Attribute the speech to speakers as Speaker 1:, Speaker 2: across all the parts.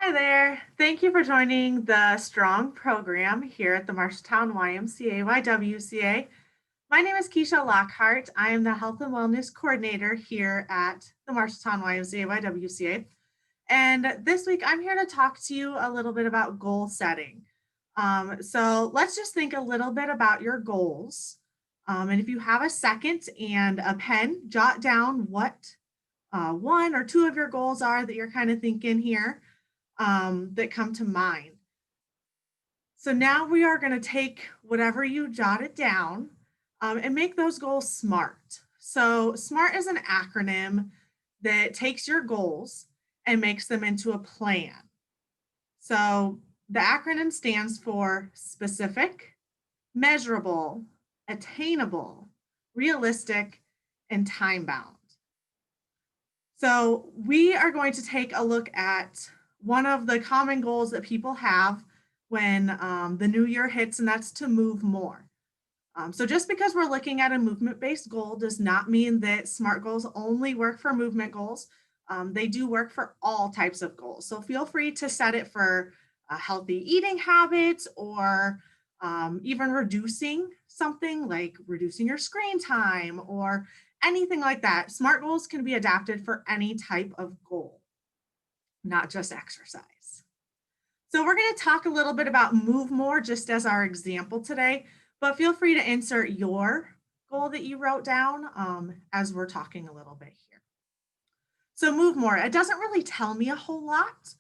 Speaker 1: Hi there. Thank you for joining the Strong program here at the Marshalltown YMCA-YWCA. My name is Keisha Lockhart. I am the Health and Wellness Coordinator here at the Marshalltown YMCA-YWCA. And this week I'm here to talk to you a little bit about goal setting. So let's just think a little bit about your goals. And if you have a second and a pen, jot down what one or two of your goals are that you're kind of thinking here that come to mind. So now we are going to take whatever you jotted down and make those goals SMART. So SMART is an acronym that takes your goals and makes them into a plan. So the acronym stands for specific, measurable, attainable, realistic, and time bound. So we are going to take a look at one of the common goals that people have when the new year hits, and that's to move more. So just because we're looking at a movement-based goal does not mean that SMART goals only work for movement goals. They do work for all types of goals. So feel free to set it for healthy eating habits or even reducing something like reducing your screen time or anything like that. SMART goals can be adapted for any type of goal, not just exercise. So we're going to talk a little bit about move more just as our example today, but feel free to insert your goal that you wrote down as we're talking a little bit here. So move more, it doesn't really tell me a whole lot.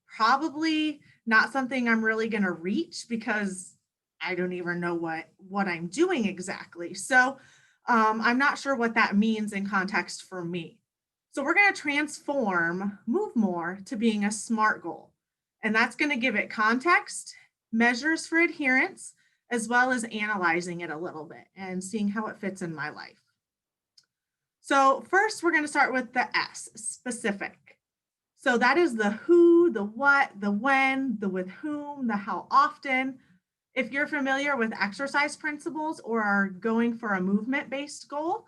Speaker 1: Probably not something I'm really going to reach because I don't even know what I'm doing exactly. So I'm not sure what that means in context for me. So we're going to transform move more to being a SMART goal. And that's going to give it context, measures for adherence, as well as analyzing it a little bit and seeing how it fits in my life. So first, we're going to start with the S, specific. So that is the who, the what, the when, the with whom, the how often. If you're familiar with exercise principles or are going for a movement-based goal,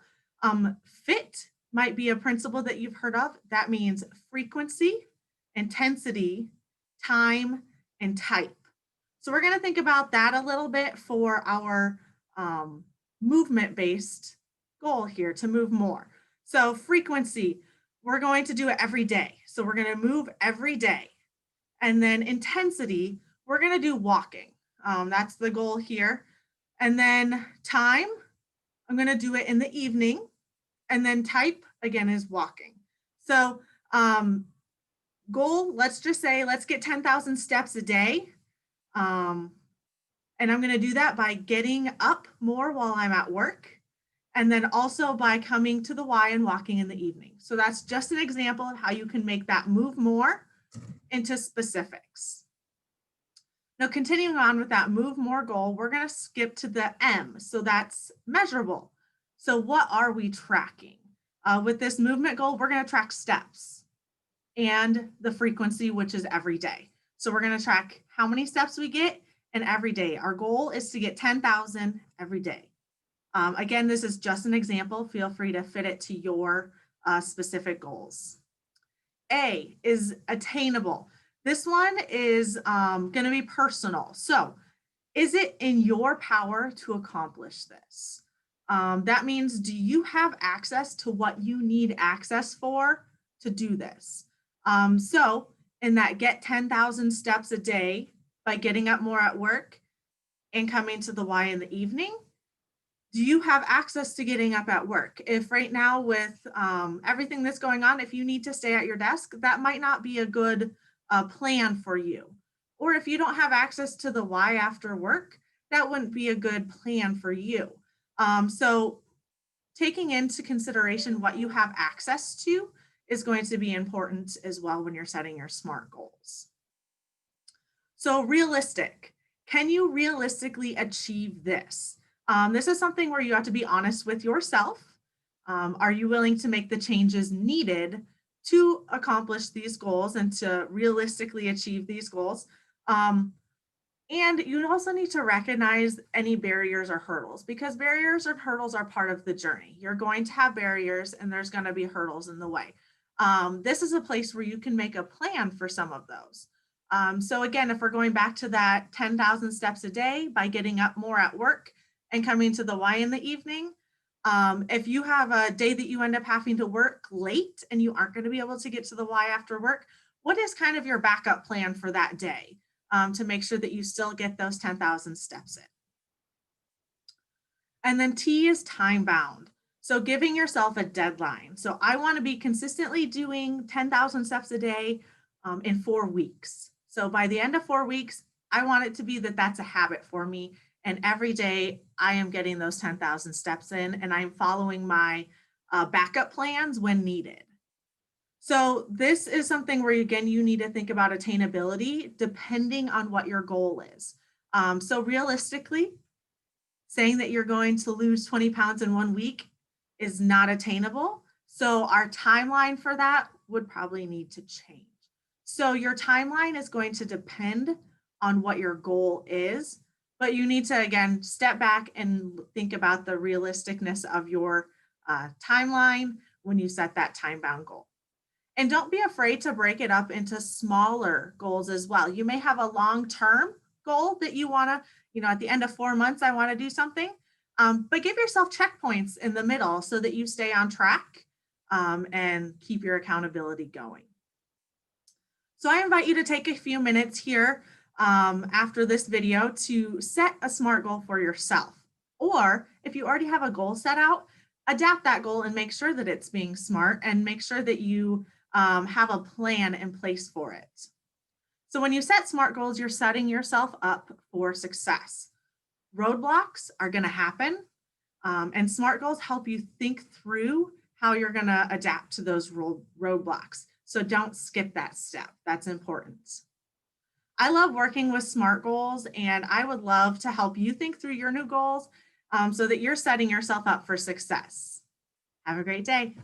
Speaker 1: FIT might be a principle that you've heard of. That means frequency, intensity, time, and type. So we're going to think about that a little bit for our movement-based goal here to move more. So frequency, we're going to do it every day. So we're going to move every day. And then intensity, we're going to do walking. That's the goal here. And then time, I'm going to do it in the evening. And then type, again, is walking. So goal, let's just say, let's get 10,000 steps a day. And I'm going to do that by getting up more while I'm at work. And then also by coming to the Y and walking in the evening. So that's just an example of how you can make that move more into specifics. Now, continuing on with that move more goal, we're going to skip to the M. So that's measurable. So what are we tracking? With this movement goal, we're going to track steps and the frequency, which is every day. So we're going to track how many steps we get and every day. Our goal is to get 10,000 every day. Again, this is just an example. Feel free to fit it to your specific goals. A is attainable. This one is going to be personal. So is it in your power to accomplish this? That means, do you have access to what you need access for to do this? So in that get 10,000 steps a day by getting up more at work and coming to the Y in the evening, do you have access to getting up at work? If right now with everything that's going on, if you need to stay at your desk, that might not be a good plan for you. Or if you don't have access to the Y after work, that wouldn't be a good plan for you. So taking into consideration what you have access to is going to be important as well when you're setting your SMART goals. So realistic, can you realistically achieve this? This is something where you have to be honest with yourself. Are you willing to make the changes needed to accomplish these goals and to realistically achieve these goals? And you also need to recognize any barriers or hurdles, because barriers or hurdles are part of the journey. You're going to have barriers and there's going to be hurdles in the way. This is a place where you can make a plan for some of those. So again, if we're going back to that 10,000 steps a day by getting up more at work and coming to the Y in the evening, if you have a day that you end up having to work late and you aren't going to be able to get to the Y after work, what is kind of your backup plan for that day to make sure that you still get those 10,000 steps in? And then T is time bound. So giving yourself a deadline. So I want to be consistently doing 10,000 steps a day in 4 weeks. So by the end of 4 weeks, I want it to be that that's a habit for me. And every day I am getting those 10,000 steps in and I'm following my backup plans when needed. So this is something where, again, you need to think about attainability depending on what your goal is. So realistically, saying that you're going to lose 20 pounds in 1 week is not attainable. So our timeline for that would probably need to change. So your timeline is going to depend on what your goal is, but you need to, again, step back and think about the realisticness of your timeline when you set that time-bound goal. And don't be afraid to break it up into smaller goals as well. You may have a long-term goal that you want to, at the end of 4 months, I want to do something. But give yourself checkpoints in the middle so that you stay on track and keep your accountability going. So I invite you to take a few minutes here after this video to set a SMART goal for yourself. Or if you already have a goal set out, adapt that goal and make sure that it's being smart and make sure that you have a plan in place for it. So when you set SMART goals, you're setting yourself up for success. Roadblocks are going to happen, and SMART goals help you think through how you're going to adapt to those roadblocks. So don't skip that step. That's important. I love working with SMART goals, and I would love to help you think through your new goals so that you're setting yourself up for success. Have a great day.